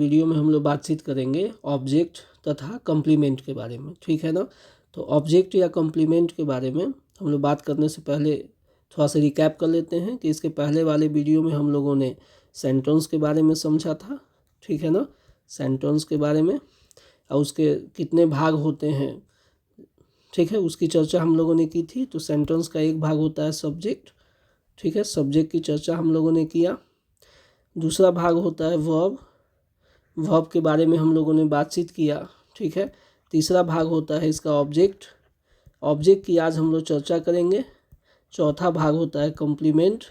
Video में हम लोग बातचीत करेंगे ऑब्जेक्ट तथा कॉम्प्लीमेंट के बारे में, ठीक है ना। तो ऑब्जेक्ट या कॉम्प्लीमेंट के बारे में हम लोग बात करने से पहले थोड़ा सा रिकैप कर लेते हैं कि इसके पहले वाले वीडियो में हम लोगों ने सेंटेंस के बारे में समझा था, ठीक है ना, सेंटेंस के बारे में, और उसके कितने भाग होते हैं, ठीक है, उसकी चर्चा हम लोगों ने की थी। तो सेंटेंस का एक भाग होता है सब्जेक्ट, ठीक है, सब्जेक्ट की चर्चा हम लोगों ने किया। दूसरा भाग होता है वर्ब, वर्ब के बारे में हम लोगों ने बातचीत किया, ठीक है। तीसरा भाग होता है इसका ऑब्जेक्ट, ऑब्जेक्ट की आज हम लोग चर्चा करेंगे। चौथा भाग होता है कॉम्प्लीमेंट,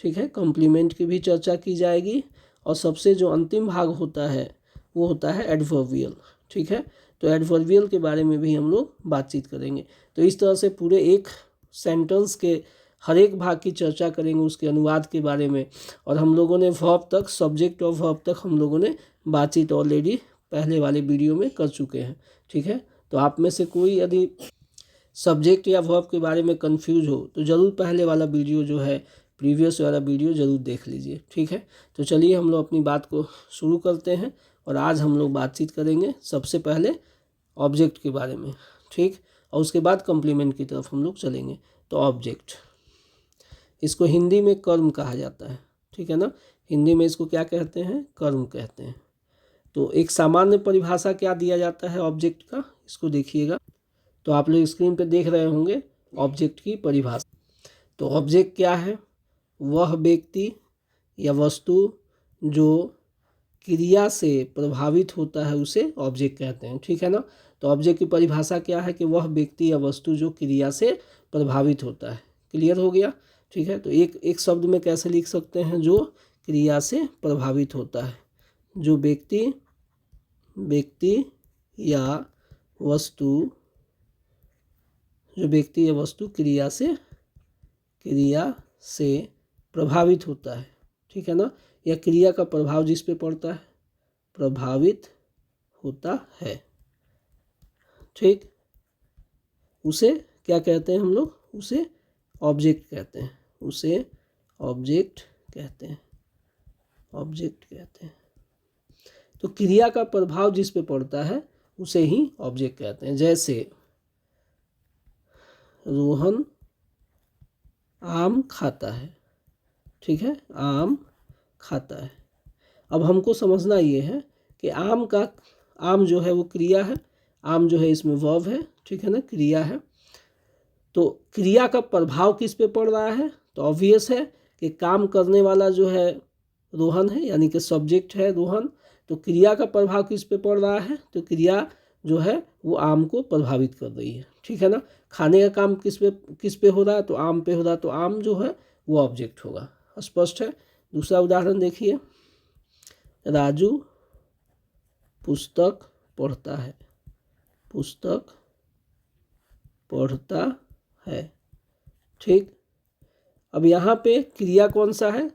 ठीक है, कॉम्प्लीमेंट की भी चर्चा की जाएगी। और सबसे जो अंतिम भाग होता है वो होता है एडवर्बियल, ठीक है। तो एडवर्बियल के बारे में भी हम लोग बातचीत करेंगे। तो इस तरह से पूरे एक सेंटेंस के हर एक भाग की चर्चा करेंगे, उसके अनुवाद के बारे में। और हम लोगों ने वर्ब तक, सब्जेक्ट और वर्ब तक हम लोगों ने बातचीत ऑलरेडी पहले वाले वीडियो में कर चुके हैं, ठीक है। तो आप में से कोई यदि सब्जेक्ट या वर्ब के बारे में कंफ्यूज हो तो ज़रूर पहले वाला वीडियो जो है, प्रीवियस वाला वीडियो ज़रूर देख लीजिए, ठीक है। तो चलिए हम लोग अपनी बात को शुरू करते हैं। और आज हम लोग बातचीत करेंगे सबसे पहले ऑब्जेक्ट के बारे में, ठीक, और उसके बाद कॉम्प्लीमेंट की तरफ हम लोग चलेंगे। तो ऑब्जेक्ट, इसको हिंदी में कर्म कहा जाता है, ठीक है ना। हिंदी में इसको क्या कहते हैं, कर्म कहते हैं। तो एक सामान्य परिभाषा क्या दिया जाता है ऑब्जेक्ट का, इसको देखिएगा। तो आप लोग स्क्रीन पे देख रहे होंगे ऑब्जेक्ट की परिभाषा। तो ऑब्जेक्ट क्या है, वह व्यक्ति या वस्तु जो क्रिया से प्रभावित होता है उसे ऑब्जेक्ट कहते हैं, ठीक है ना। तो ऑब्जेक्ट की परिभाषा क्या है कि वह व्यक्ति या वस्तु जो क्रिया से प्रभावित होता है। क्लियर हो गया, ठीक है। तो एक शब्द में कैसे लिख सकते हैं, जो क्रिया से प्रभावित होता है, जो व्यक्ति या वस्तु, जो व्यक्ति या वस्तु क्रिया से प्रभावित होता है, ठीक है ना। या क्रिया का प्रभाव जिस पे पड़ता है, प्रभावित होता है, ठीक, उसे क्या कहते हैं हम लोग, उसे ऑब्जेक्ट कहते हैं, उसे ऑब्जेक्ट कहते हैं, ऑब्जेक्ट कहते हैं। तो क्रिया का प्रभाव जिस पे पड़ता है उसे ही ऑब्जेक्ट कहते हैं। जैसे रोहन आम खाता है, ठीक है, आम खाता है। अब हमको समझना ये है कि आम जो है वो क्रिया है, आम जो है इसमें वर्ब है, ठीक है ना, क्रिया है। तो क्रिया का प्रभाव किस पे पड़ रहा है, तो ऑब्वियस है कि काम करने वाला जो है रोहन है, यानी कि सब्जेक्ट है रोहन। तो क्रिया का प्रभाव किस पे पड़ रहा है, तो क्रिया जो है वो आम को प्रभावित कर रही है, ठीक है ना। खाने का काम किस पे हो रहा है, तो आम पे हो रहा है, तो आम जो है वो ऑब्जेक्ट होगा, स्पष्ट है। दूसरा उदाहरण देखिए, राजू पुस्तक पढ़ता है, पुस्तक पढ़ता है, ठीक। अब यहाँ पे क्रिया कौन सा है,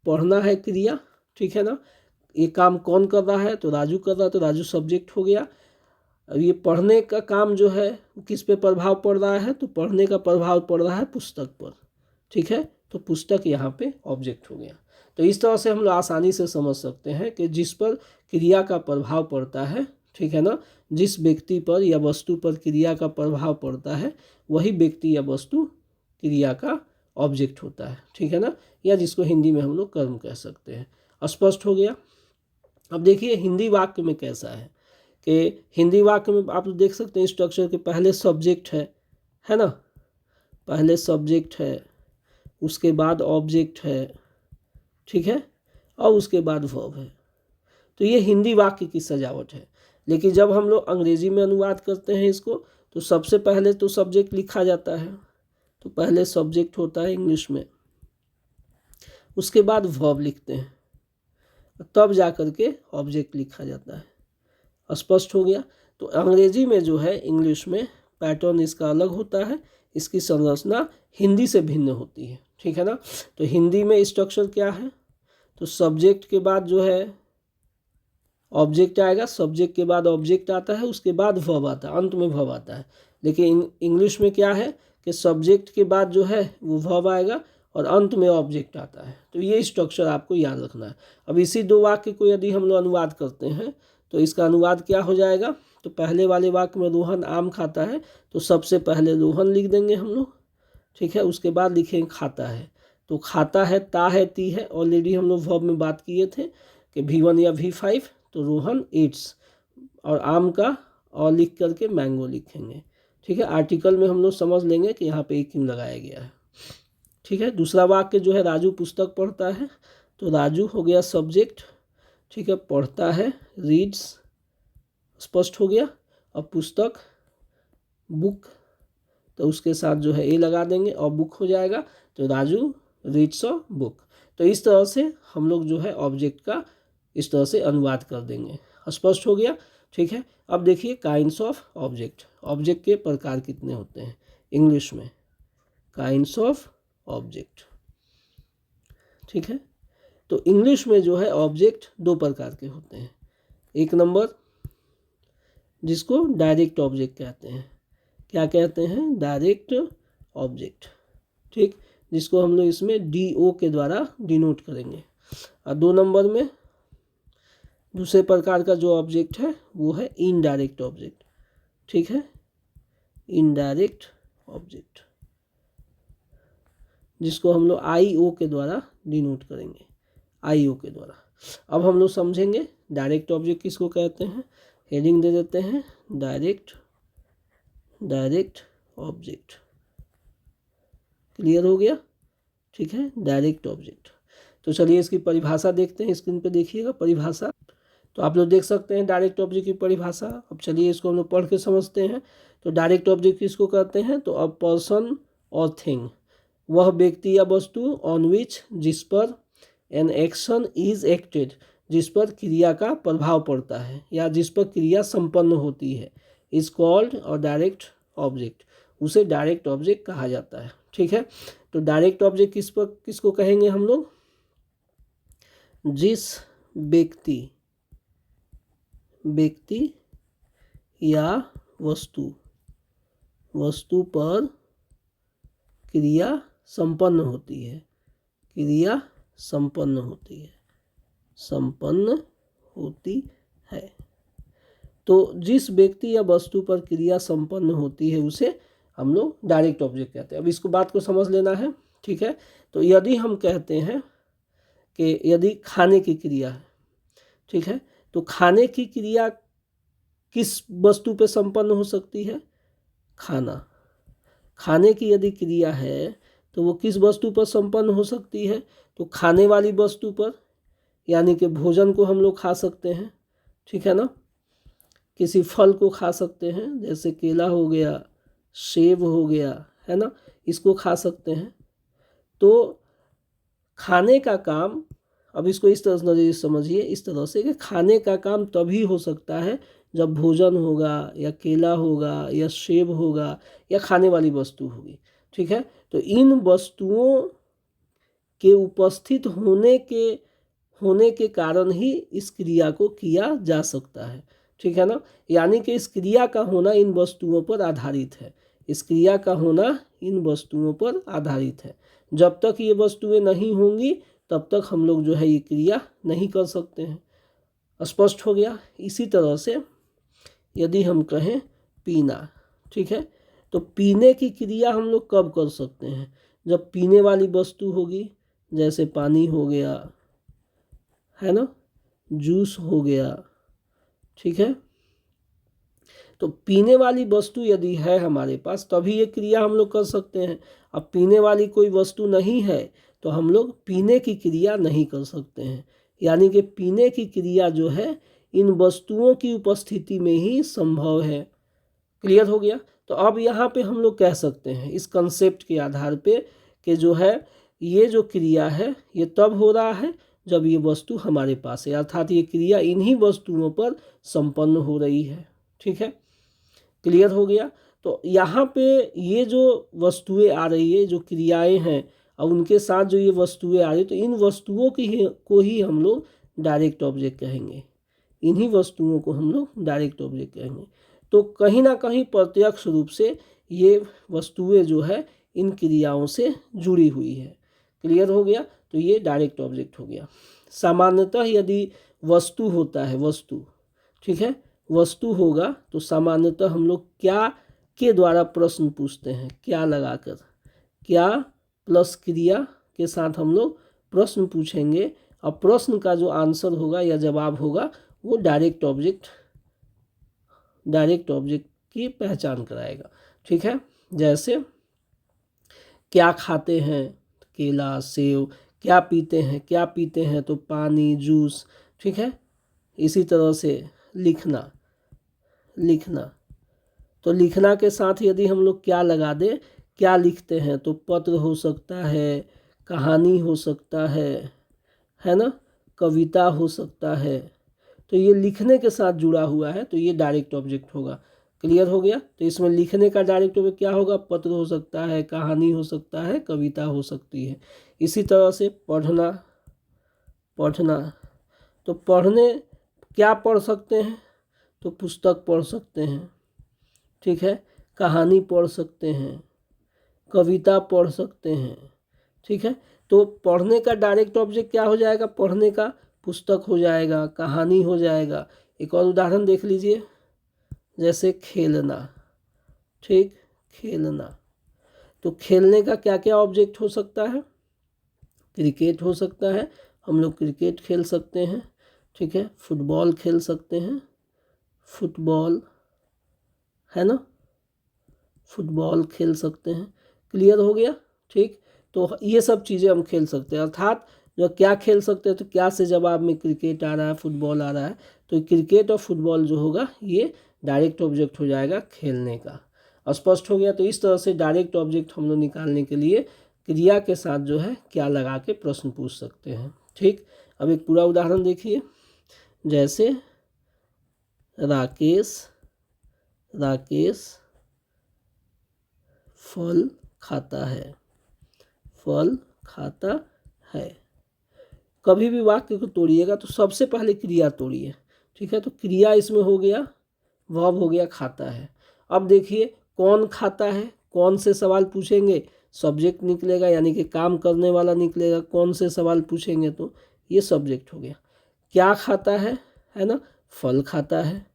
पढ़ना है क्रिया, ठीक है ना। ये काम कौन कर रहा है, तो राजू कर रहा है, तो राजू सब्जेक्ट हो गया। अब ये पढ़ने का काम जो है किस पे प्रभाव पड़ रहा है, तो पढ़ने का प्रभाव पड़ रहा है पुस्तक पर, ठीक है। तो पुस्तक यहाँ पे ऑब्जेक्ट हो गया। तो इस तरह से हम लोग आसानी से समझ सकते हैं कि जिस पर क्रिया का प्रभाव पड़ता है, ठीक है ना, जिस व्यक्ति पर या वस्तु पर क्रिया का प्रभाव पड़ता है वही व्यक्ति या वस्तु क्रिया का ऑब्जेक्ट होता है, ठीक है ना, या जिसको हिंदी में हम लोग कर्म कह सकते हैं। स्पष्ट हो गया। अब देखिए हिंदी वाक्य में कैसा है कि हिंदी वाक्य में आप देख सकते हैं स्ट्रक्चर के पहले सब्जेक्ट है ना, पहले सब्जेक्ट है, उसके बाद ऑब्जेक्ट है, ठीक है, और उसके बाद वर्ब है। तो ये हिंदी वाक्य की सजावट है। लेकिन जब हम लोग अंग्रेजी में अनुवाद करते हैं इसको, तो सबसे पहले तो सब्जेक्ट लिखा जाता है। तो पहले सब्जेक्ट होता है इंग्लिश में, उसके बाद वर्ब लिखते हैं, तब जा कर के ऑब्जेक्ट लिखा जाता है। स्पष्ट हो गया। तो अंग्रेजी में जो है, इंग्लिश में पैटर्न इसका अलग होता है, इसकी संरचना हिंदी से भिन्न होती है, ठीक है ना। तो हिंदी में स्ट्रक्चर क्या है, तो सब्जेक्ट के बाद जो है ऑब्जेक्ट आएगा, सब्जेक्ट के बाद ऑब्जेक्ट आता है, उसके बाद वर्ब आता है, अंत में वर्ब आता है। लेकिन इंग्लिश में क्या है कि सब्जेक्ट के बाद जो है वो वर्ब आएगा और अंत में ऑब्जेक्ट आता है। तो ये स्ट्रक्चर आपको याद रखना है। अब इसी दो वाक्य को यदि हम लोग अनुवाद करते हैं तो इसका अनुवाद क्या हो जाएगा, तो पहले वाले वाक्य में रोहन आम खाता है, तो सबसे पहले रोहन लिख देंगे हम लोग, ठीक है। उसके बाद लिखेंगे खाता है, तो खाता है ता है ती है, ऑलरेडी हम लोग वर्ब में बात किए थे कि V1 या V5, तो रोहन ईट्स, और आम का और लिख करके मैंगो लिखेंगे, ठीक है। आर्टिकल में हम लोग समझ लेंगे कि यहाँ पे क्यों लगाया गया है, ठीक है। दूसरा वाक्य जो है राजू पुस्तक पढ़ता है, तो राजू हो गया सब्जेक्ट, ठीक है, पढ़ता है रीड्स, स्पष्ट हो गया। अब पुस्तक बुक, तो उसके साथ जो है ए लगा देंगे और बुक हो जाएगा, तो राजू रीड्स अ बुक। तो इस तरह से हम लोग जो है ऑब्जेक्ट का इस तरह से अनुवाद कर देंगे। स्पष्ट हो गया, ठीक है। अब देखिए काइंड्स ऑफ ऑब्जेक्ट, ऑब्जेक्ट के प्रकार कितने होते हैं इंग्लिश में, काइंड्स ऑफ ऑब्जेक्ट, ठीक है। तो इंग्लिश में जो है ऑब्जेक्ट दो प्रकार के होते हैं। एक नंबर जिसको डायरेक्ट ऑब्जेक्ट कहते हैं, क्या कहते हैं, डायरेक्ट ऑब्जेक्ट, ठीक, जिसको हम लोग इसमें DO के द्वारा डिनोट करेंगे। और दो नंबर में दूसरे प्रकार का जो ऑब्जेक्ट है वो है इनडायरेक्ट ऑब्जेक्ट, ठीक है, इनडायरेक्ट ऑब्जेक्ट, जिसको हम लोग IO के द्वारा डिनोट करेंगे, IO के द्वारा। अब हम लोग समझेंगे डायरेक्ट ऑब्जेक्ट किसको कहते हैं। हेडिंग दे देते हैं डायरेक्ट ऑब्जेक्ट, क्लियर हो गया, ठीक है, डायरेक्ट ऑब्जेक्ट। तो चलिए इसकी परिभाषा देखते हैं, स्क्रीन पे देखिएगा परिभाषा। तो आप लोग देख सकते हैं डायरेक्ट ऑब्जेक्ट की परिभाषा। अब चलिए इसको हम लोग पढ़ के समझते हैं। तो डायरेक्ट ऑब्जेक्ट किसको कहते हैं, तो अ पर्सन और थिंग, वह व्यक्ति या वस्तु ऑन विच, जिस पर, एन एक्शन इज एक्टेड, जिस पर क्रिया का प्रभाव पड़ता है या जिस पर क्रिया संपन्न होती है, इज कॉल्ड और डायरेक्ट ऑब्जेक्ट, उसे डायरेक्ट ऑब्जेक्ट कहा जाता है, ठीक है। तो डायरेक्ट ऑब्जेक्ट किसको कहेंगे हम लोग, जिस व्यक्ति या वस्तु पर क्रिया संपन्न होती है, तो जिस व्यक्ति या वस्तु पर क्रिया संपन्न होती है उसे हम लोग डायरेक्ट ऑब्जेक्ट कहते हैं। अब इसको बात को समझ लेना है, ठीक है। तो यदि हम कहते हैं कि यदि खाने की क्रिया है, ठीक है, तो खाने की क्रिया किस वस्तु पे संपन्न हो सकती है, खाने की यदि क्रिया है तो वो किस वस्तु पर संपन्न हो सकती है, तो खाने वाली वस्तु पर, यानी कि भोजन को हम लोग खा सकते हैं, ठीक है ना, किसी फल को खा सकते हैं, जैसे केला हो गया, सेब हो गया, है ना, इसको खा सकते हैं। तो खाने का काम, अब इसको इस तरह से समझिए, इस तरह से कि खाने का काम तभी हो सकता है जब भोजन होगा या केला होगा या सेब होगा या खाने वाली वस्तु होगी, ठीक है। तो इन वस्तुओं के उपस्थित होने के कारण ही इस क्रिया को किया जा सकता है, ठीक है ना। यानी कि इस क्रिया का होना इन वस्तुओं पर आधारित है, इस क्रिया का होना इन वस्तुओं पर आधारित है। जब तक ये वस्तुएं नहीं होंगी तब तक हम लोग जो है ये क्रिया नहीं कर सकते हैं। स्पष्ट हो गया। इसी तरह से यदि हम कहें पीना, ठीक है, तो पीने की क्रिया हम लोग कब कर सकते हैं, जब पीने वाली वस्तु होगी, जैसे पानी हो गया, है ना, जूस हो गया, ठीक है। तो पीने वाली वस्तु यदि है हमारे पास तभी ये क्रिया हम लोग कर सकते हैं। अब पीने वाली कोई वस्तु नहीं है तो हम लोग पीने की क्रिया नहीं कर सकते हैं। यानी कि पीने की क्रिया जो है इन वस्तुओं की उपस्थिति में ही संभव है। क्लियर हो गया। तो अब यहाँ पे हम लोग कह सकते हैं इस कंसेप्ट के आधार पे कि जो है ये जो क्रिया है ये तब हो रहा है जब ये वस्तु हमारे पास है, अर्थात ये क्रिया इन्हीं वस्तुओं पर संपन्न हो रही है, ठीक है। क्लियर हो गया। तो यहाँ पे ये जो वस्तुएं आ रही है, जो क्रियाएं हैं और उनके साथ जो ये वस्तुएं आ रही है, तो इन वस्तुओं को ही हम लोग डायरेक्ट ऑब्जेक्ट कहेंगे, इन्हीं वस्तुओं को हम लोग डायरेक्ट ऑब्जेक्ट कहेंगे। तो कहीं ना कहीं प्रत्यक्ष रूप से ये वस्तुएं जो है इन क्रियाओं से जुड़ी हुई है। क्लियर हो गया। तो ये डायरेक्ट ऑब्जेक्ट हो गया। सामान्यतः यदि वस्तु होता है, वस्तु, ठीक है, वस्तु होगा तो सामान्यतः हम लोग क्या के द्वारा प्रश्न पूछते हैं, क्या लगाकर, क्या प्लस क्रिया के साथ हम लोग प्रश्न पूछेंगे और प्रश्न का जो आंसर होगा या जवाब होगा वो डायरेक्ट ऑब्जेक्ट की पहचान कराएगा। ठीक है, जैसे क्या खाते हैं, केला, सेब, क्या पीते हैं तो पानी, जूस। ठीक है, इसी तरह से लिखना, तो लिखना के साथ यदि हम लोग क्या लगा दें, क्या लिखते हैं तो पत्र हो सकता है, कहानी हो सकता है ना, कविता हो सकता है। तो ये लिखने के साथ जुड़ा हुआ है तो ये डायरेक्ट ऑब्जेक्ट होगा। क्लियर हो गया। तो इसमें लिखने का डायरेक्ट ऑब्जेक्ट क्या होगा, पत्र हो सकता है, कहानी हो सकता है, कविता हो सकती है। इसी तरह से पढ़ना, तो पढ़ने क्या पढ़ सकते हैं तो पुस्तक पढ़ सकते हैं। ठीक है, कहानी पढ़ सकते हैं, कविता पढ़ सकते हैं। ठीक है, तो पढ़ने का डायरेक्ट ऑब्जेक्ट क्या हो जाएगा, पढ़ने का पुस्तक हो जाएगा, कहानी हो जाएगा। एक और उदाहरण देख लीजिए, जैसे खेलना। ठीक, खेलना, तो खेलने का क्या क्या ऑब्जेक्ट हो सकता है, क्रिकेट हो सकता है, हम लोग क्रिकेट खेल सकते हैं। ठीक है, फुटबॉल खेल सकते हैं, फुटबॉल, है ना, फुटबॉल खेल सकते हैं। क्लियर हो गया। ठीक, तो ये सब चीज़ें हम खेल सकते हैं। अर्थात जो क्या खेल सकते हैं तो क्या से जवाब में क्रिकेट आ रहा है, फुटबॉल आ रहा है, तो क्रिकेट और फुटबॉल जो होगा ये डायरेक्ट ऑब्जेक्ट हो जाएगा खेलने का। स्पष्ट हो गया। तो इस तरह से डायरेक्ट ऑब्जेक्ट हम लोग निकालने के लिए क्रिया के साथ जो है क्या लगा के प्रश्न पूछ सकते हैं। ठीक, अब एक पूरा उदाहरण देखिए, जैसे राकेश फल खाता है, फल खाता है। कभी भी वाक्य को तोड़िएगा तो सबसे पहले क्रिया तोड़िए। ठीक है, तो क्रिया इसमें हो गया, वर्ब हो गया खाता है। अब देखिए कौन खाता है, कौन से सवाल पूछेंगे, सब्जेक्ट निकलेगा, यानी कि काम करने वाला निकलेगा। कौन से सवाल पूछेंगे तो ये सब्जेक्ट हो गया। क्या खाता है ना, फल खाता है।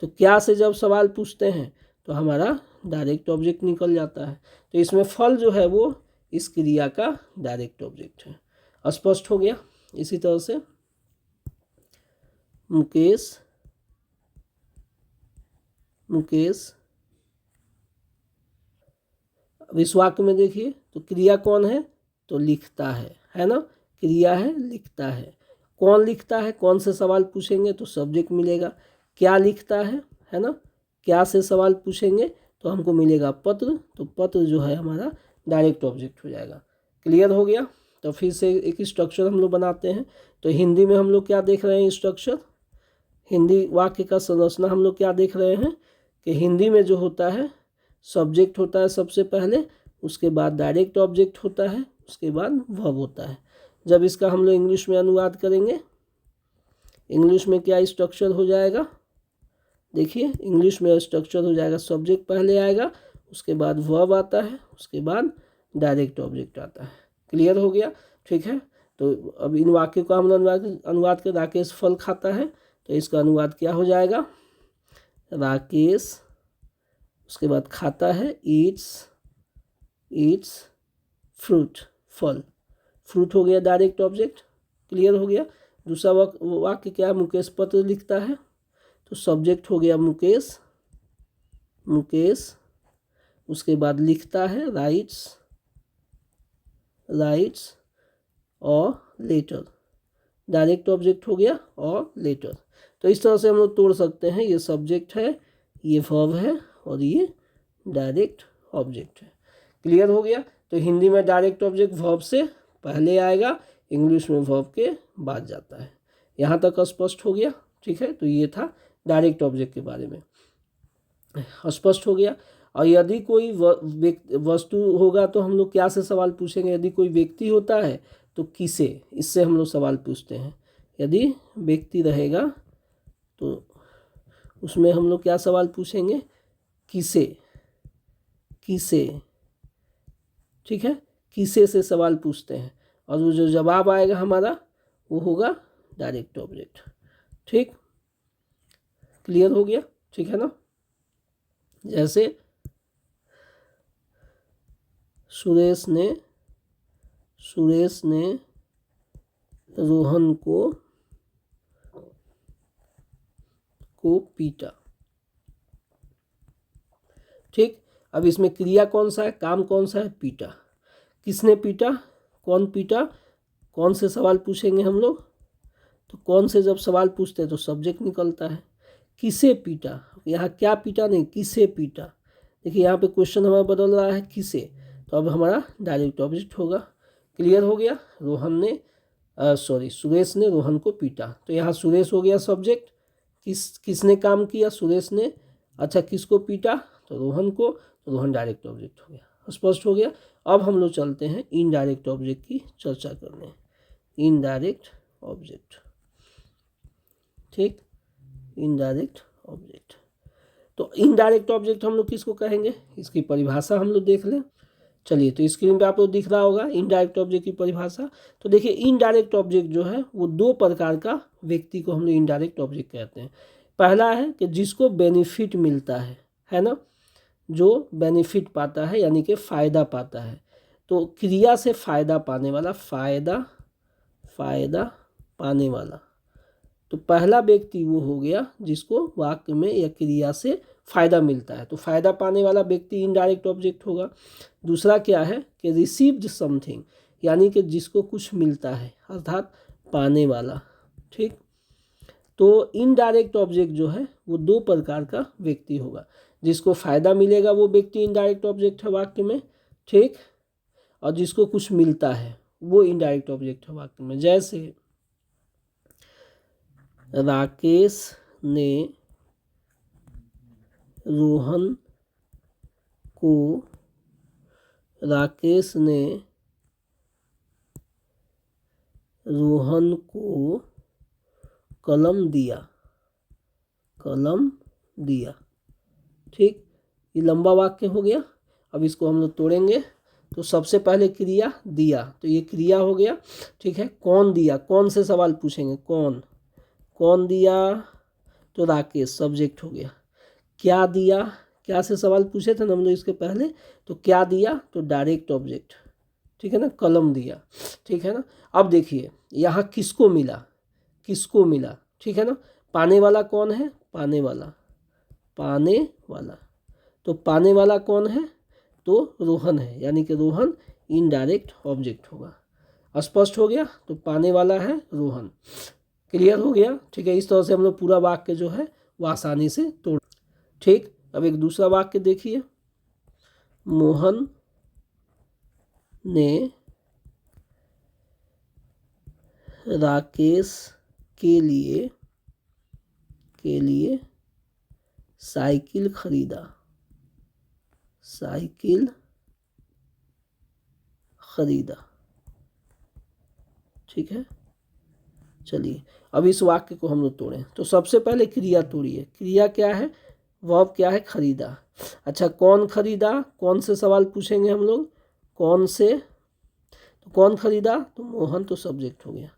तो क्या से जब सवाल पूछते हैं तो हमारा डायरेक्ट ऑब्जेक्ट निकल जाता है। तो इसमें फल जो है वो इस क्रिया का डायरेक्ट ऑब्जेक्ट है। स्पष्ट हो गया। इसी तरह से मुकेश इस वाक्य में देखिए तो क्रिया कौन है तो लिखता है ना, क्रिया है लिखता है। कौन लिखता है, कौन से सवाल पूछेंगे तो सब्जेक्ट मिलेगा। क्या लिखता है ना, क्या से सवाल पूछेंगे तो हमको मिलेगा पत्र, तो पत्र जो है हमारा डायरेक्ट ऑब्जेक्ट हो जाएगा। क्लियर हो गया। तो फिर से एक स्ट्रक्चर हम लोग बनाते हैं। तो हिंदी में हम लोग क्या देख रहे हैं, स्ट्रक्चर, हिंदी वाक्य का संरचना हम लोग क्या देख रहे हैं कि हिंदी में जो होता है सब्जेक्ट होता है सबसे पहले, उसके बाद डायरेक्ट ऑब्जेक्ट होता है, उसके बाद वर्ब होता है। जब इसका हम लोग इंग्लिश में अनुवाद करेंगे, इंग्लिश में क्या स्ट्रक्चर हो जाएगा, देखिए इंग्लिश में स्ट्रक्चर हो जाएगा, सब्जेक्ट पहले आएगा, उसके बाद वर्ब आता है, उसके बाद डायरेक्ट ऑब्जेक्ट आता है। क्लियर हो गया। ठीक है, तो अब इन वाक्यों का हम अनुवाद कर, राकेश फल खाता है, तो इसका अनुवाद क्या हो जाएगा, राकेश, उसके बाद खाता है, ईट्स फ्रूट, फल, फ्रूट हो गया डायरेक्ट ऑब्जेक्ट। क्लियर हो गया। दूसरा वाक्य क्या है, मुकेश पत्र लिखता है, तो सब्जेक्ट हो गया मुकेश, उसके बाद लिखता है, राइट्स और लेटर, डायरेक्ट ऑब्जेक्ट हो गया और लेटर। तो इस तरह से हम लोग तोड़ सकते हैं, ये सब्जेक्ट है, ये वर्ब है और ये डायरेक्ट ऑब्जेक्ट है। क्लियर हो गया। तो हिंदी में डायरेक्ट ऑब्जेक्ट वर्ब से पहले आएगा, इंग्लिश में वर्ब के बाद जाता है। यहाँ तक स्पष्ट हो गया। ठीक है, तो ये था डायरेक्ट ऑब्जेक्ट के बारे में, स्पष्ट हो गया। और यदि कोई वस्तु होगा तो हम लोग क्या से सवाल पूछेंगे, यदि कोई व्यक्ति होता है तो किसे, इससे हम लोग सवाल पूछते हैं। यदि व्यक्ति रहेगा तो उसमें हम लोग क्या सवाल पूछेंगे, किसे। ठीक है, किसे से सवाल पूछते हैं। और वो जो जवाब आएगा हमारा वो होगा डायरेक्ट ऑब्जेक्ट। ठीक, क्लियर हो गया? ठीक है ना। जैसे सुरेश ने रोहन को पीटा। ठीक, अब इसमें क्रिया कौन सा है, काम कौन सा है, पीटा। किसने पीटा, कौन पीटा, कौन से सवाल पूछेंगे हम लोग, तो कौन से जब सवाल पूछते हैं तो सब्जेक्ट निकलता है। किसे पीटा, यहाँ क्या पीटा नहीं, किसे पीटा। देखिए यहाँ पे क्वेश्चन हमारा बदल रहा है किसे, तो अब हमारा डायरेक्ट ऑब्जेक्ट होगा। क्लियर हो गया। सुरेश ने रोहन को पीटा, तो यहाँ सुरेश हो गया सब्जेक्ट। किसने काम किया, सुरेश ने। अच्छा, किसको पीटा, तो रोहन को, तो रोहन डायरेक्ट ऑब्जेक्ट हो गया। स्पष्ट हो गया। अब हम लोग चलते हैं इनडायरेक्ट ऑब्जेक्ट की चर्चा करने। इनडायरेक्ट ऑब्जेक्ट, ठीक, इनडायरेक्ट ऑब्जेक्ट। तो इनडायरेक्ट ऑब्जेक्ट हम लोग किसको कहेंगे, इसकी परिभाषा हम लोग देख लें। चलिए, तो स्क्रीन पे आप लोग दिख रहा होगा इनडायरेक्ट ऑब्जेक्ट की परिभाषा। तो देखिए, इनडायरेक्ट ऑब्जेक्ट जो है वो दो प्रकार का व्यक्ति को हम लोग इनडायरेक्ट ऑब्जेक्ट कहते हैं। पहला है कि जिसको बेनिफिट मिलता है ना, जो बेनिफिट पाता है यानी कि फ़ायदा पाता है। तो क्रिया से फ़ायदा पाने वाला, फ़ायदा पाने वाला। तो पहला व्यक्ति वो हो गया जिसको वाक्य में या क्रिया से फ़ायदा मिलता है, तो फ़ायदा पाने वाला व्यक्ति इनडायरेक्ट ऑब्जेक्ट होगा। दूसरा क्या है कि रिसीव्ड समथिंग, यानी कि जिसको कुछ मिलता है, अर्थात पाने वाला। ठीक, तो इनडायरेक्ट ऑब्जेक्ट जो है वो दो प्रकार का व्यक्ति होगा। जिसको फ़ायदा मिलेगा वो व्यक्ति इनडायरेक्ट ऑब्जेक्ट है वाक्य में। ठीक, और जिसको कुछ मिलता है वो इनडायरेक्ट ऑब्जेक्ट है वाक्य में। जैसे राकेश ने रोहन को कलम दिया। ठीक, ये लंबा वाक्य हो गया। अब इसको हम लोग तोड़ेंगे। तो सबसे पहले क्रिया दिया, तो ये क्रिया हो गया। ठीक है, कौन दिया, कौन से सवाल पूछेंगे, कौन दिया, तो राकेश सब्जेक्ट हो गया। क्या दिया, क्या से सवाल पूछे थे ना हम लोग इसके पहले, तो क्या दिया, तो डायरेक्ट ऑब्जेक्ट। ठीक है ना, कलम दिया। ठीक है ना। अब देखिए यहाँ किसको मिला, ठीक है ना। पाने वाला कौन है, पाने वाला। तो पाने वाला कौन है, तो रोहन है, यानी कि रोहन इनडायरेक्ट ऑब्जेक्ट होगा। स्पष्ट हो गया। तो पाने वाला है रोहन। क्लियर हो गया। ठीक है, इस तरह से हम लोग पूरा वाक्य जो है वो आसानी से तोड़। ठीक, अब एक दूसरा वाक्य देखिए। मोहन ने राकेश के लिए साइकिल खरीदा। ठीक है, चलिए अब इस वाक्य को हम लोग तोड़ें। तो सबसे पहले क्रिया तोड़िए। क्रिया क्या है, वर्ब क्या है, खरीदा। अच्छा, कौन खरीदा, कौन से सवाल पूछेंगे हम लोग, कौन से, तो कौन खरीदा, तो मोहन, तो सब्जेक्ट हो गया।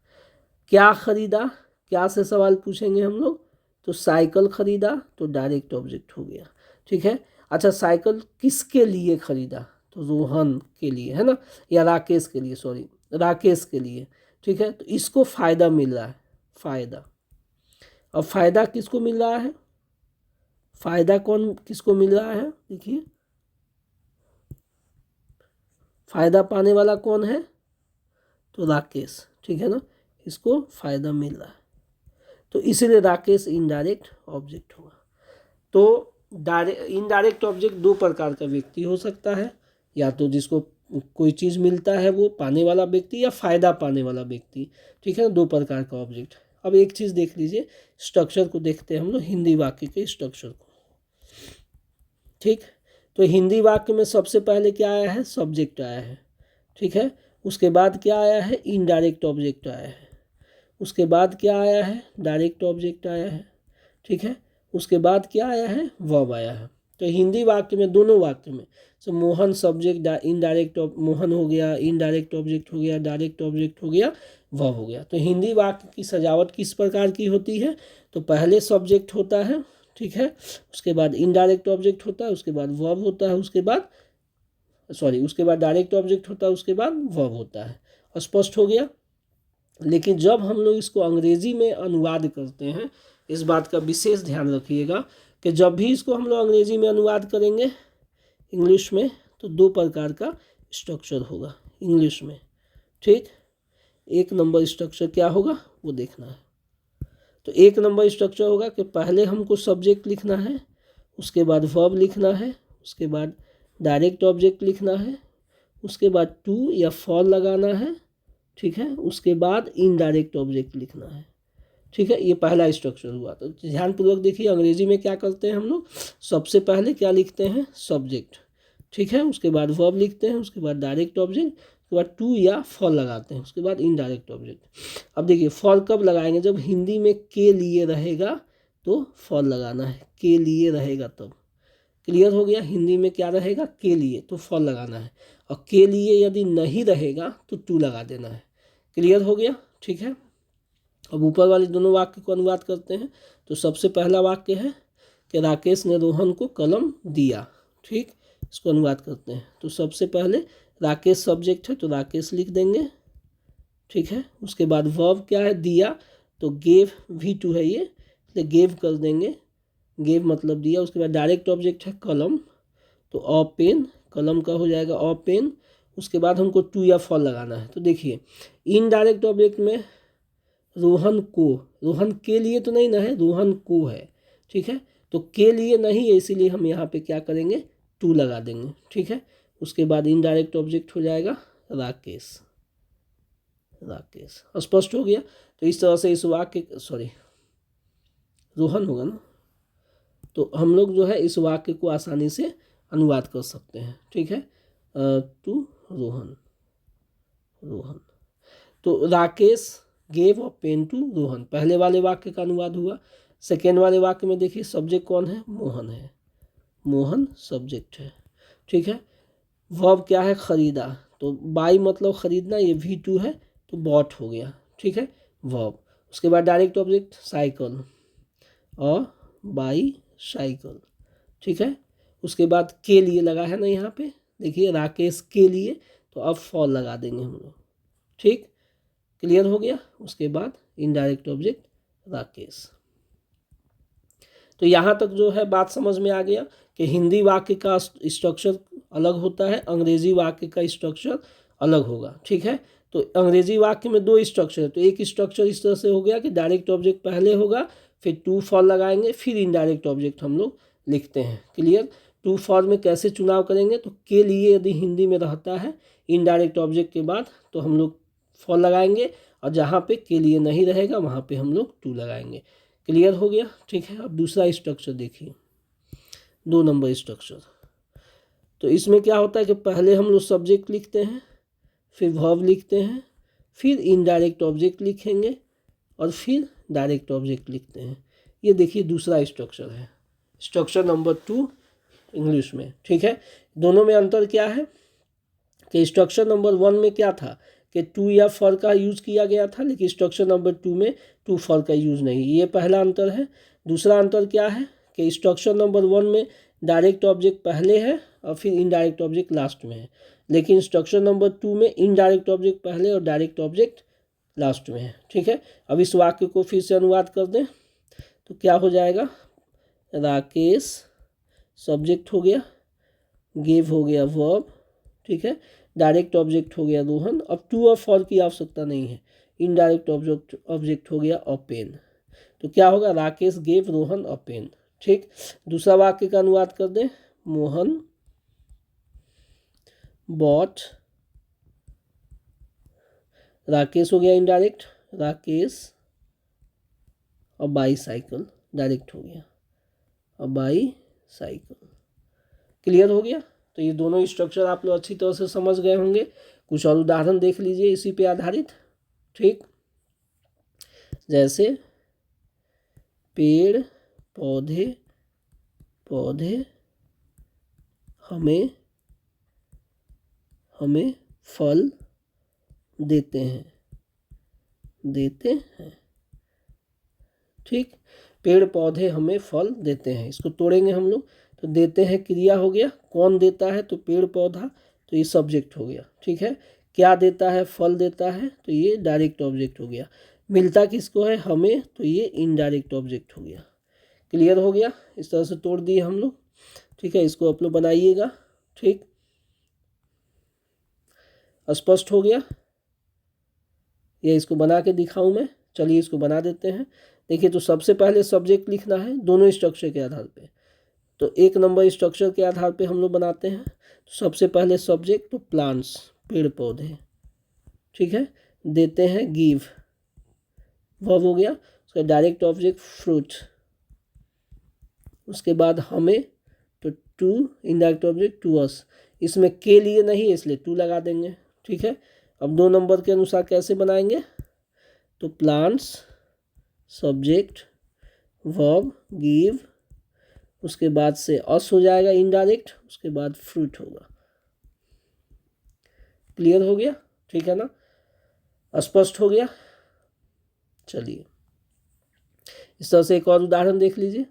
क्या खरीदा, क्या से सवाल पूछेंगे हम लोग, तो साइकिल खरीदा, तो डायरेक्ट ऑब्जेक्ट हो गया। ठीक है। अच्छा, साइकिल किसके लिए खरीदा, तो रोहन के लिए, है ना, या राकेश के लिए, सॉरी राकेश के लिए। ठीक है, तो इसको फ़ायदा मिल रहा है, फ़ायदा। अब फ़ायदा किसको मिल रहा है, फ़ायदा किसको मिल रहा है, देखिए फ़ायदा पाने वाला कौन है, तो राकेश। ठीक है ना, इसको फ़ायदा मिल रहा है, तो इसीलिए राकेश इनडायरेक्ट ऑब्जेक्ट होगा। तो इनडायरेक्ट ऑब्जेक्ट दो प्रकार का व्यक्ति हो सकता है, या तो जिसको कोई चीज़ मिलता है वो पाने वाला व्यक्ति, या फ़ायदा पाने वाला व्यक्ति। ठीक है, दो प्रकार का ऑब्जेक्ट। अब एक चीज़ देख लीजिए, स्ट्रक्चर को देखते हैं हम लोग, हिंदी वाक्य के स्ट्रक्चर को। ठीक, तो हिंदी वाक्य में सबसे पहले क्या आया है, सब्जेक्ट आया है। ठीक है, उसके बाद क्या आया है, इनडायरेक्ट ऑब्जेक्ट आया है। उसके बाद क्या आया है, डायरेक्ट ऑब्जेक्ट आया है। ठीक है, उसके बाद क्या आया है, वर्ब आया है। तो हिंदी वाक्य में, दोनों वाक्य में, तो मोहन सब्जेक्ट, इनडायरेक्ट मोहन हो गया, इनडायरेक्ट ऑब्जेक्ट हो गया, डायरेक्ट ऑब्जेक्ट हो गया, वर्ब हो गया। तो हिंदी वाक्य की सजावट किस प्रकार की होती है, तो पहले सब्जेक्ट होता है, ठीक है, उसके बाद इनडायरेक्ट ऑब्जेक्ट होता है, उसके बाद वर्ब होता है, उसके बाद डायरेक्ट ऑब्जेक्ट होता है, उसके बाद वर्ब होता है। स्पष्ट हो गया। लेकिन जब हम लोग इसको अंग्रेजी में अनुवाद करते हैं, इस बात का विशेष ध्यान रखिएगा कि जब भी इसको हम लोग अंग्रेजी में अनुवाद करेंगे इंग्लिश में, तो दो प्रकार का स्ट्रक्चर होगा इंग्लिश में, ठीक। एक नंबर स्ट्रक्चर क्या होगा वो देखना है। तो एक नंबर स्ट्रक्चर होगा कि पहले हमको सब्जेक्ट लिखना है, उसके बाद वर्ब लिखना है, उसके बाद डायरेक्ट ऑब्जेक्ट लिखना है, उसके बाद टू या फॉर लगाना है, ठीक है, उसके बाद इनडायरेक्ट ऑब्जेक्ट लिखना है, ठीक है। ये पहला स्ट्रक्चर हुआ। तो ध्यानपूर्वक देखिए, अंग्रेजी में क्या करते हैं हम लोग, सबसे पहले क्या लिखते हैं, सब्जेक्ट, ठीक है, उसके बाद वर्ब लिखते हैं, उसके बाद डायरेक्ट ऑब्जेक्ट, उसके बाद टू या फॉर लगाते हैं, उसके बाद इनडायरेक्ट ऑब्जेक्ट। अब देखिए फॉर कब लगाएंगे, जब हिंदी में के लिए रहेगा तो फॉर लगाना है, के लिए रहेगा तब। क्लियर हो गया। हिंदी में क्या रहेगा, के लिए, तो फॉर लगाना है, और के लिए यदि नहीं रहेगा तो टू लगा देना है। क्लियर हो गया, ठीक है। अब ऊपर वाले दोनों वाक्य को अनुवाद करते हैं। तो सबसे पहला वाक्य है कि राकेश ने रोहन को कलम दिया, ठीक। इसको अनुवाद करते हैं। तो सबसे पहले राकेश सब्जेक्ट है तो राकेश लिख देंगे, ठीक है। उसके बाद वर्ब क्या है, दिया, तो गेव V2 है ये, इसलिए गेव कर देंगे, गेव मतलब दिया। उसके बाद डायरेक्ट ऑब्जेक्ट है कलम, तो अ पेन, कलम का हो जाएगा अ पेन। उसके बाद हमको टू या फॉर लगाना है। तो देखिए इनडायरेक्ट ऑब्जेक्ट में रोहन को, रोहन के लिए तो नहीं ना है, रोहन को है, ठीक है। तो के लिए नहीं है, इसीलिए हम यहाँ पे क्या करेंगे, टू लगा देंगे, ठीक है। उसके बाद इनडायरेक्ट ऑब्जेक्ट हो जाएगा राकेश, राकेश। स्पष्ट हो गया। तो इस तरह से इस वाक्य, सॉरी रोहन होगा ना, तो हम लोग जो है इस वाक्य को आसानी से अनुवाद कर सकते हैं, ठीक है। टू रोहन, रोहन, तो Rakesh gave a pen to Rohan, पहले वाले वाक्य का अनुवाद हुआ। सेकेंड वाले वाक्य में देखिए सब्जेक्ट कौन है, मोहन है, मोहन सब्जेक्ट है, ठीक है। वर्ब क्या है, खरीदा, तो बाई मतलब खरीदना, ये V2 है तो बॉट हो गया, ठीक है, वर्ब। उसके बाद डायरेक्ट ऑब्जेक्ट साइकिल, और बाई साइकिल, ठीक है। उसके बाद के लिए लगा है ना यहाँ पे, देखिए राकेश के लिए, तो अब फॉर लगा देंगे हम लोग, ठीक। क्लियर हो गया। उसके बाद इनडायरेक्ट ऑब्जेक्ट राकेश। तो यहाँ तक जो है बात समझ में आ गया कि हिंदी वाक्य का स्ट्रक्चर अलग होता है, अंग्रेजी वाक्य का स्ट्रक्चर अलग होगा, ठीक है। तो अंग्रेजी वाक्य में दो स्ट्रक्चर है। तो एक स्ट्रक्चर इस तरह से हो गया कि डायरेक्ट ऑब्जेक्ट पहले होगा, फिर टू फॉर लगाएंगे, फिर इनडायरेक्ट ऑब्जेक्ट हम लोग लिखते हैं। क्लियर। टू फॉर में कैसे चुनाव करेंगे, तो के लिए यदि हिंदी में रहता है इनडायरेक्ट ऑब्जेक्ट के बाद, तो हम लोग फॉर लगाएंगे, और जहाँ पे के लिए नहीं रहेगा वहाँ पे हम लोग टू लगाएंगे। क्लियर हो गया, ठीक है। अब दूसरा स्ट्रक्चर देखिए, 2 नंबर स्ट्रक्चर। तो इसमें क्या होता है कि पहले हम लोग सब्जेक्ट लिखते हैं, फिर वर्ब लिखते हैं, फिर इनडायरेक्ट ऑब्जेक्ट लिखेंगे, और फिर डायरेक्ट ऑब्जेक्ट लिखते हैं। ये देखिए दूसरा स्ट्रक्चर है, स्ट्रक्चर नंबर 2 इंग्लिश में, ठीक है। दोनों में अंतर क्या है कि स्ट्रक्चर नंबर 1 में क्या था कि टू या फॉर का यूज़ किया गया था, लेकिन स्ट्रक्चर नंबर 2 में टू फॉर का यूज़ नहीं। ये पहला अंतर है। दूसरा अंतर क्या है कि स्ट्रक्चर नंबर 1 में डायरेक्ट ऑब्जेक्ट पहले है और फिर इनडायरेक्ट ऑब्जेक्ट लास्ट में है, लेकिन स्ट्रक्चर नंबर 2 में इनडायरेक्ट ऑब्जेक्ट पहले और डायरेक्ट ऑब्जेक्ट लास्ट में है, ठीक है। अब इस वाक्य को फिर से अनुवाद कर दें तो क्या हो जाएगा, राकेश सब्जेक्ट हो गया, गिव हो गया वर्ब, ठीक है, डायरेक्ट ऑब्जेक्ट हो गया रोहन। अब टू और फॉर की आवश्यकता नहीं है, इनडायरेक्ट ऑब्जेक्ट हो गया और पेन। तो क्या होगा, राकेश गेव रोहन और पेन, ठीक। दूसरा वाक्य का अनुवाद कर दें, मोहन बॉट, राकेश हो गया इनडायरेक्ट, राकेश और बाई साइकिल डायरेक्ट हो गया, और बाई साइकिल। क्लियर हो गया। तो ये दोनों स्ट्रक्चर आप लोग अच्छी तरह से समझ गए होंगे। कुछ और उदाहरण देख लीजिए इसी पे आधारित, ठीक। जैसे पेड़ पौधे, पौधे हमें फल देते हैं। ठीक, पेड़ पौधे हमें फल देते हैं, इसको तोड़ेंगे हम लोग तो देते हैं क्रिया हो गया, कौन देता है तो पेड़ पौधा, तो ये सब्जेक्ट हो गया। ठीक है, क्या देता है, फल देता है, तो ये डायरेक्ट ऑब्जेक्ट हो गया। मिलता किसको है, हमें, तो ये इनडायरेक्ट ऑब्जेक्ट हो गया। क्लियर हो गया, इस तरह से तोड़ दिए हम लोग। ठीक है, इसको आप लोग बनाइएगा। ठीक, स्पष्ट हो गया, ये इसको बना के दिखाऊं मैं। चलिए इसको बना देते हैं। देखिए, तो सबसे पहले सब्जेक्ट लिखना है दोनों स्ट्रक्चर के आधार पे। तो 1 नंबर स्ट्रक्चर के आधार पे हम लोग बनाते हैं। तो सबसे पहले सब्जेक्ट तो प्लांट्स, पेड़ पौधे। ठीक है, देते हैं गिव, वर्ब हो गया। उसका डायरेक्ट ऑब्जेक्ट फ्रूट। उसके बाद हमें तो to, indirect object to us. इसमें के लिए नहीं है इसलिए टू लगा देंगे। ठीक है, अब 2 नंबर के अनुसार कैसे बनाएंगे, तो प्लांट्स, सब्जेक्ट, वर्ब, गिव, उसके बाद से अस हो जाएगा इनडायरेक्ट, उसके बाद फ्रूट होगा। क्लियर हो गया, ठीक है ना, स्पष्ट हो गया। चलिए इस तरह से एक और उदाहरण देख लीजिए।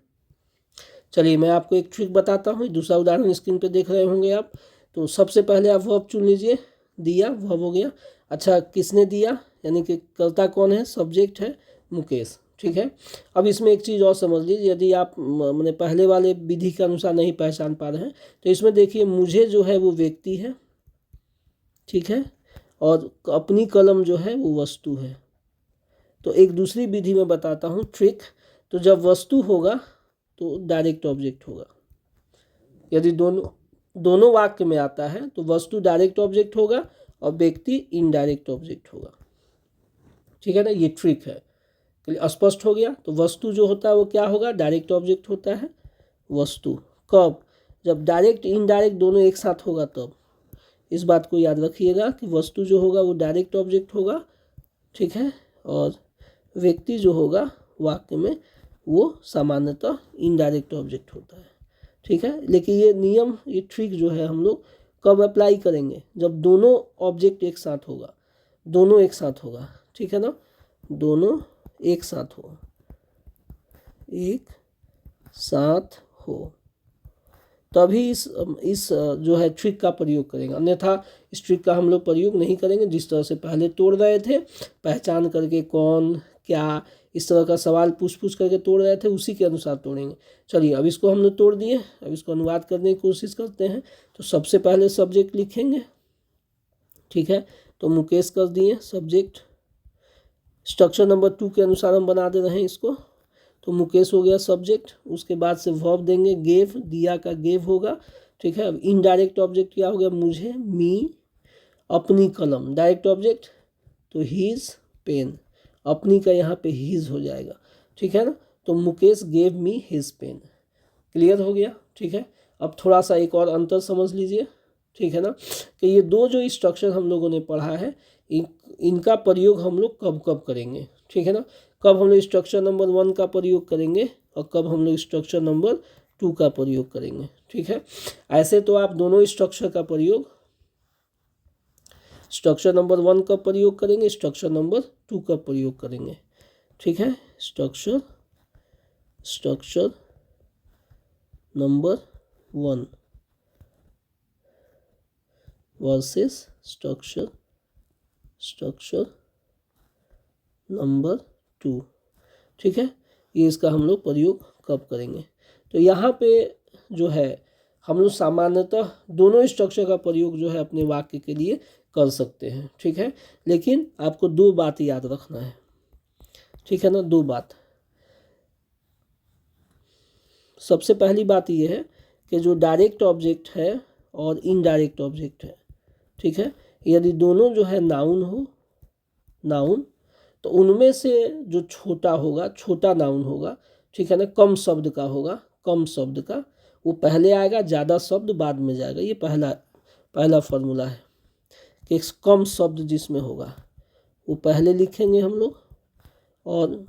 चलिए मैं आपको एक ट्रिक बताता हूँ। दूसरा उदाहरण स्क्रीन पे देख रहे होंगे आप। तो सबसे पहले आप वर्ब चुन लीजिए, दिया, वर्ब हो गया। अच्छा, किसने दिया, यानी कि कर्ता कौन है, सब्जेक्ट है मुकेश। ठीक है, अब इसमें एक चीज़ और समझ लीजिए, यदि आप मैंने पहले वाले विधि के अनुसार नहीं पहचान पा रहे हैं तो इसमें देखिए, मुझे जो है वो व्यक्ति है। ठीक है, और अपनी कलम जो है वो वस्तु है। तो एक दूसरी विधि में बताता हूँ, ट्रिक। तो जब वस्तु होगा तो डायरेक्ट ऑब्जेक्ट होगा। यदि दोनों वाक्य में आता है तो वस्तु डायरेक्ट ऑब्जेक्ट होगा और व्यक्ति इनडायरेक्ट ऑब्जेक्ट होगा। ठीक है ना, ये ट्रिक है। स्पष्ट हो गया। तो वस्तु जो होता है वो क्या होगा, डायरेक्ट ऑब्जेक्ट होता है वस्तु। कब, जब डायरेक्ट इनडायरेक्ट दोनों एक साथ होगा तब। इस बात को याद रखिएगा कि वस्तु जो होगा वो डायरेक्ट ऑब्जेक्ट होगा। ठीक है, और व्यक्ति जो होगा वाक्य में वो सामान्यतः इनडायरेक्ट ऑब्जेक्ट होता है। ठीक है, लेकिन ये नियम, ये ट्रिक जो है हम लोग कब अप्लाई करेंगे, जब दोनों ऑब्जेक्ट एक साथ होगा, दोनों एक साथ होगा। ठीक है ना, दोनों एक साथ हो, एक साथ हो, तभी इस जो है ट्रिक का प्रयोग करेंगे। अन्यथा इस ट्रिक का हम लोग प्रयोग नहीं करेंगे। जिस तरह से पहले तोड़ रहे थे, पहचान करके कौन क्या, इस तरह का सवाल पूछ करके तोड़ रहे थे, उसी के अनुसार तोड़ेंगे। चलिए अब इसको हम लोग तोड़ दिए, अब इसको अनुवाद करने की कोशिश करते हैं। तो सबसे पहले सब्जेक्ट लिखेंगे। ठीक है, तो मुकेश कर दिए सब्जेक्ट। स्ट्रक्चर नंबर 2 के अनुसार हम बना दे रहे हैं इसको। तो मुकेश हो गया सब्जेक्ट। उसके बाद से वर्ब देंगे गेव, दिया का गेव होगा। ठीक है, अब इनडायरेक्ट ऑब्जेक्ट क्या हो गया, मुझे, मी, अपनी कलम। डायरेक्ट ऑब्जेक्ट तो हीज पेन, अपनी का यहाँ पे हीज हो जाएगा। ठीक है ना, तो Mukesh gave me his pen. Clear हो गया। ठीक है, अब थोड़ा सा एक और अंतर समझ लीजिए। ठीक है ना, कि ये दो जो स्ट्रक्चर हम लोगों ने पढ़ा है, इनका प्रयोग हम लोग कब कब करेंगे। ठीक है ना, कब हम लोग स्ट्रक्चर नंबर 1 का प्रयोग करेंगे और कब हम लोग स्ट्रक्चर नंबर 2 का प्रयोग करेंगे। ठीक है, ऐसे तो आप दोनों स्ट्रक्चर का प्रयोग, स्ट्रक्चर नंबर 1 का प्रयोग करेंगे, स्ट्रक्चर नंबर 2 का प्रयोग करेंगे। ठीक है, structure number 1 versus structure number 2। ठीक है, ये इसका हम लोग प्रयोग कब करेंगे। तो यहाँ पे जो है हम लोग सामान्यतः दोनों स्ट्रक्चर का प्रयोग जो है अपने वाक्य के लिए कर सकते हैं। ठीक है, लेकिन आपको 2 बात याद रखना है। ठीक है ना, 2 बात। सबसे पहली बात ये है कि जो डायरेक्ट ऑब्जेक्ट है और इनडायरेक्ट ऑब्जेक्ट है, ठीक है, यदि दोनों जो है नाउन हो, नाउन, तो उनमें से जो छोटा होगा, छोटा नाउन होगा, ठीक है ना, कम शब्द का होगा, कम शब्द का वो पहले आएगा, ज़्यादा शब्द बाद में जाएगा। ये पहला फॉर्मूला है कि कम शब्द जिसमें होगा वो पहले लिखेंगे हम लोग, और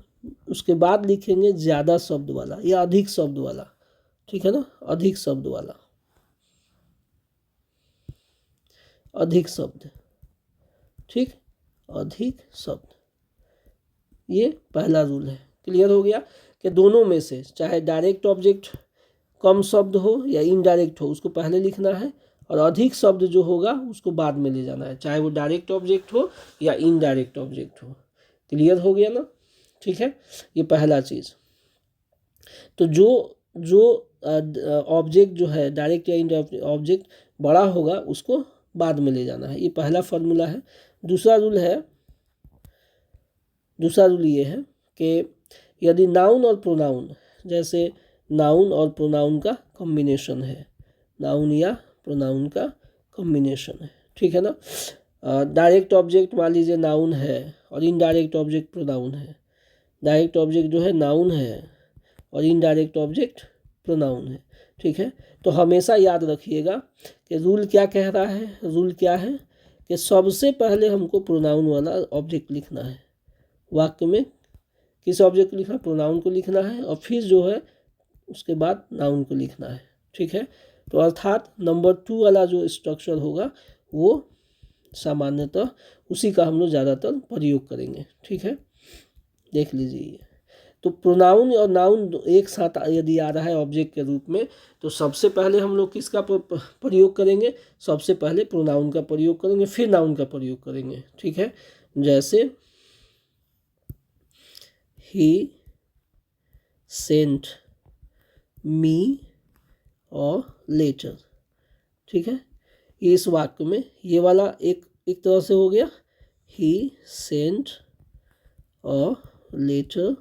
उसके बाद लिखेंगे ज़्यादा शब्द वाला या अधिक शब्द वाला। ठीक है ना, अधिक शब्द वाला। अधिक शब्द, ठीक, अधिक शब्द, ये पहला रूल है। क्लियर हो गया कि दोनों में से चाहे डायरेक्ट ऑब्जेक्ट कम शब्द हो या इनडायरेक्ट हो उसको पहले लिखना है, और अधिक शब्द जो होगा उसको बाद में ले जाना है, चाहे वो डायरेक्ट ऑब्जेक्ट हो या इनडायरेक्ट ऑब्जेक्ट हो। क्लियर हो गया ना, ठीक है, ये पहला चीज़। तो जो ऑब्जेक्ट जो है डायरेक्ट या इनडायरेक्ट ऑब्जेक्ट बड़ा होगा उसको बाद में ले जाना है, ये पहला फार्मूला है। दूसरा रूल ये है कि यदि नाउन और प्रोनाउन, जैसे नाउन और प्रोनाउन का कॉम्बिनेशन है, नाउन या प्रोनाउन का कॉम्बिनेशन है, ठीक है ना, डायरेक्ट ऑब्जेक्ट मान लीजिए नाउन है और इनडायरेक्ट ऑब्जेक्ट प्रोनाउन है, डायरेक्ट ऑब्जेक्ट जो है नाउन है और इनडायरेक्ट ऑब्जेक्ट प्रोनाउन है, ठीक है। तो हमेशा याद रखिएगा कि रूल क्या कह रहा है, रूल क्या है कि सबसे पहले हमको प्रोनाउन वाला ऑब्जेक्ट लिखना है, वाक्य में किस ऑब्जेक्ट को लिखना है, प्रोनाउन को लिखना है, और फिर जो है उसके बाद नाउन को लिखना है, ठीक है। तो अर्थात नंबर 2 वाला जो स्ट्रक्चर होगा वो सामान्यतः उसी का हम लोग ज़्यादातर प्रयोग करेंगे, ठीक है। देख लीजिए, तो प्रोनाउन और नाउन एक साथ यदि आ रहा है ऑब्जेक्ट के रूप में, तो सबसे पहले हम लोग किसका प्रयोग करेंगे, सबसे पहले प्रोनाउन का प्रयोग करेंगे, फिर नाउन का प्रयोग करेंगे, ठीक है। जैसे ही सेंट मी और लेटर, ठीक है। इस वाक्य में ये वाला एक तरह से हो गया, he sent a letter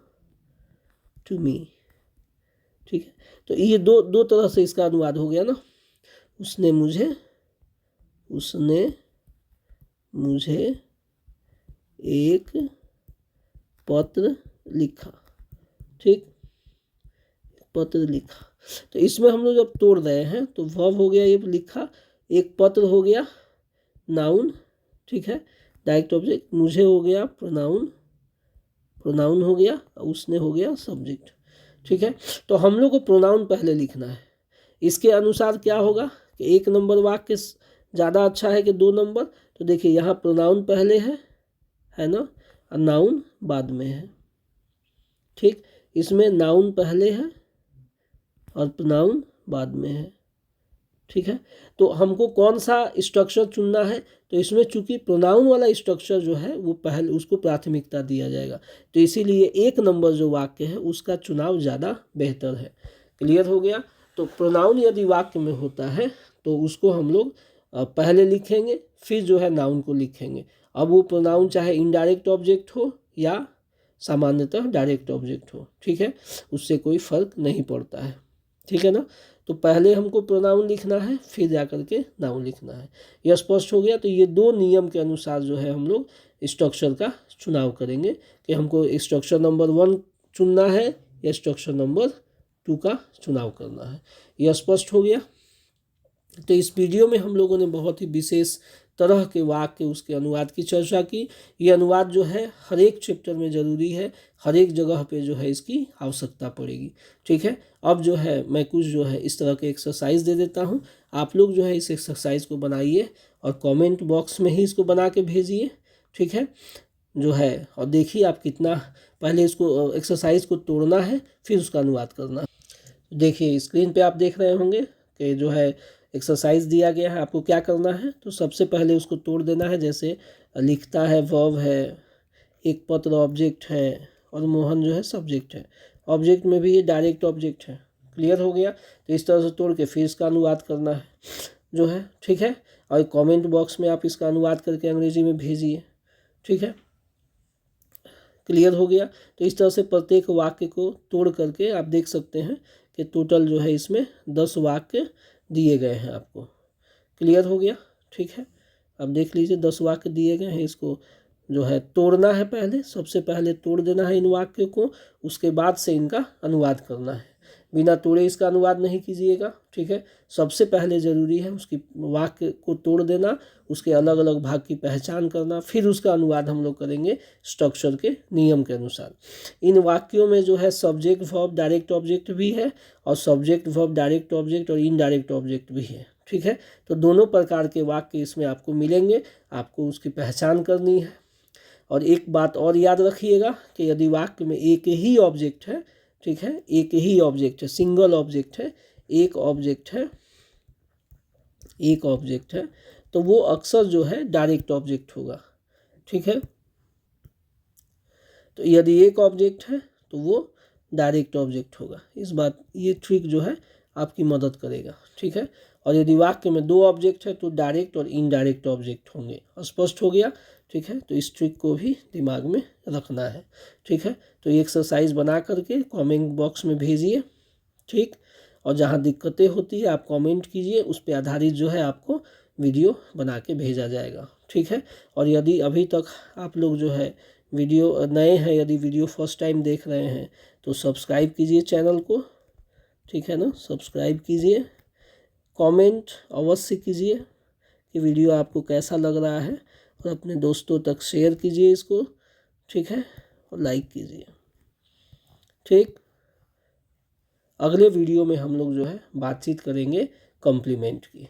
to me, ठीक है। तो ये दो तरह से इसका अनुवाद हो गया ना, उसने मुझे एक पत्र लिखा, ठीक, पत्र लिखा। तो इसमें हम लोग जब तोड़ रहे हैं तो वर्ब हो गया ये लिखा, एक पत्र हो गया नाउन, ठीक है, डायरेक्ट ऑब्जेक्ट, मुझे हो गया प्रोनाउन हो गया, उसने हो गया सब्जेक्ट, ठीक है। तो हम लोग को प्रोनाउन पहले लिखना है, इसके अनुसार क्या होगा कि 1 नंबर वाक्य ज़्यादा अच्छा है कि 2 नंबर। तो देखिए यहाँ प्रोनाउन पहले है ना, और नाउन बाद में है, ठीक, इसमें नाउन पहले है और प्रोनाउन बाद में है, ठीक है। तो हमको कौन सा स्ट्रक्चर चुनना है, तो इसमें चूंकि प्रोनाउन वाला स्ट्रक्चर जो है वो पहले उसको प्राथमिकता दिया जाएगा, तो इसीलिए 1 नंबर जो वाक्य है उसका चुनाव ज़्यादा बेहतर है। क्लियर हो गया। तो प्रोनाउन यदि वाक्य में होता है तो उसको हम लोग पहले लिखेंगे, फिर जो है नाउन को लिखेंगे। अब वो प्रोनाउन चाहे इनडायरेक्ट ऑब्जेक्ट हो या सामान्यतः डायरेक्ट ऑब्जेक्ट हो, ठीक है, उससे कोई फर्क नहीं पड़ता है, ठीक है ना। तो पहले हमको प्रोनाउन लिखना है, फिर जाकर के नाउन लिखना है। यह स्पष्ट हो गया। तो ये 2 नियम के अनुसार जो है हम लोग स्ट्रक्चर का चुनाव करेंगे कि हमको स्ट्रक्चर नंबर 1 चुनना है या स्ट्रक्चर नंबर 2 का चुनाव करना है। यह स्पष्ट हो गया। तो इस वीडियो में हम लोगों ने बहुत ही विशेष तरह के वाक्य उसके अनुवाद की चर्चा की। ये अनुवाद जो है हर एक चैप्टर में ज़रूरी है, हर एक जगह पे जो है इसकी आवश्यकता पड़ेगी, ठीक है। अब जो है मैं कुछ जो है इस तरह के एक्सरसाइज दे देता हूँ, आप लोग जो है इस एक्सरसाइज को बनाइए और कमेंट बॉक्स में ही इसको बना के भेजिए, ठीक है, जो है। और देखिए आप कितना, पहले इसको एक्सरसाइज को तोड़ना है फिर उसका अनुवाद करना है। देखिए स्क्रीन पे आप देख रहे होंगे कि जो है एक्सरसाइज दिया गया है, आपको क्या करना है, तो सबसे पहले उसको तोड़ देना है। जैसे लिखता है वर्ब है, एक पत्र ऑब्जेक्ट है और मोहन जो है सब्जेक्ट है। ऑब्जेक्ट में भी ये डायरेक्ट ऑब्जेक्ट है। क्लियर हो गया। तो इस तरह से तोड़ के फिर इसका अनुवाद करना है जो है, ठीक है। और कमेंट बॉक्स में आप इसका अनुवाद करके अंग्रेजी में भेजिए, ठीक है। क्लियर हो गया। तो इस तरह से प्रत्येक वाक्य को तोड़ करके आप देख सकते हैं कि टोटल जो है इसमें 10 वाक्य दिए गए हैं आपको। क्लियर हो गया, ठीक है। अब देख लीजिए 10 वाक्य दिए गए हैं, इसको जो है तोड़ना है, पहले सबसे पहले तोड़ देना है इन वाक्य को, उसके बाद से इनका अनुवाद करना है। बिना तोड़े इसका अनुवाद नहीं कीजिएगा, ठीक है। सबसे पहले ज़रूरी है उसकी वाक्य को तोड़ देना, उसके अलग अलग भाग की पहचान करना, फिर उसका अनुवाद हम लोग करेंगे स्ट्रक्चर के नियम के अनुसार। इन वाक्यों में जो है सब्जेक्ट वर्ब डायरेक्ट ऑब्जेक्ट भी है और सब्जेक्ट वर्ब डायरेक्ट ऑब्जेक्ट और इनडायरेक्ट ऑब्जेक्ट भी है, ठीक है। तो दोनों प्रकार के वाक्य इसमें आपको मिलेंगे, आपको उसकी पहचान करनी है। और एक बात और याद रखिएगा कि यदि वाक्य में एक ही ऑब्जेक्ट है, ठीक है, एक ही ऑब्जेक्ट है, सिंगल ऑब्जेक्ट है, एक ऑब्जेक्ट है, एक ऑब्जेक्ट है, तो वो अक्सर जो है डायरेक्ट ऑब्जेक्ट होगा, ठीक है। तो यदि एक ऑब्जेक्ट है तो वो डायरेक्ट ऑब्जेक्ट होगा। इस बात ये ट्रिक जो है आपकी मदद करेगा, ठीक है। और यदि वाक्य में दो ऑब्जेक्ट है तो डायरेक्ट और इनडायरेक्ट ऑब्जेक्ट होंगे। स्पष्ट हो गया, ठीक है। तो इस ट्रिक को भी दिमाग में रखना है, ठीक है। तो ये एक्सरसाइज बना करके कमेंट बॉक्स में भेजिए, ठीक। और जहाँ दिक्कतें होती है आप कमेंट कीजिए, उस पर आधारित जो है आपको वीडियो बना के भेजा जाएगा, ठीक है। और यदि अभी तक आप लोग जो है वीडियो नए हैं, यदि वीडियो फर्स्ट टाइम देख रहे हैं तो सब्सक्राइब कीजिए चैनल को, ठीक है ना, सब्सक्राइब कीजिए। कमेंट अवश्य कीजिए कि वीडियो आपको कैसा लग रहा है, और अपने दोस्तों तक शेयर कीजिए इसको, ठीक है, और लाइक कीजिए, ठीक। अगले वीडियो में हम लोग जो है बातचीत करेंगे कॉम्प्लीमेंट की।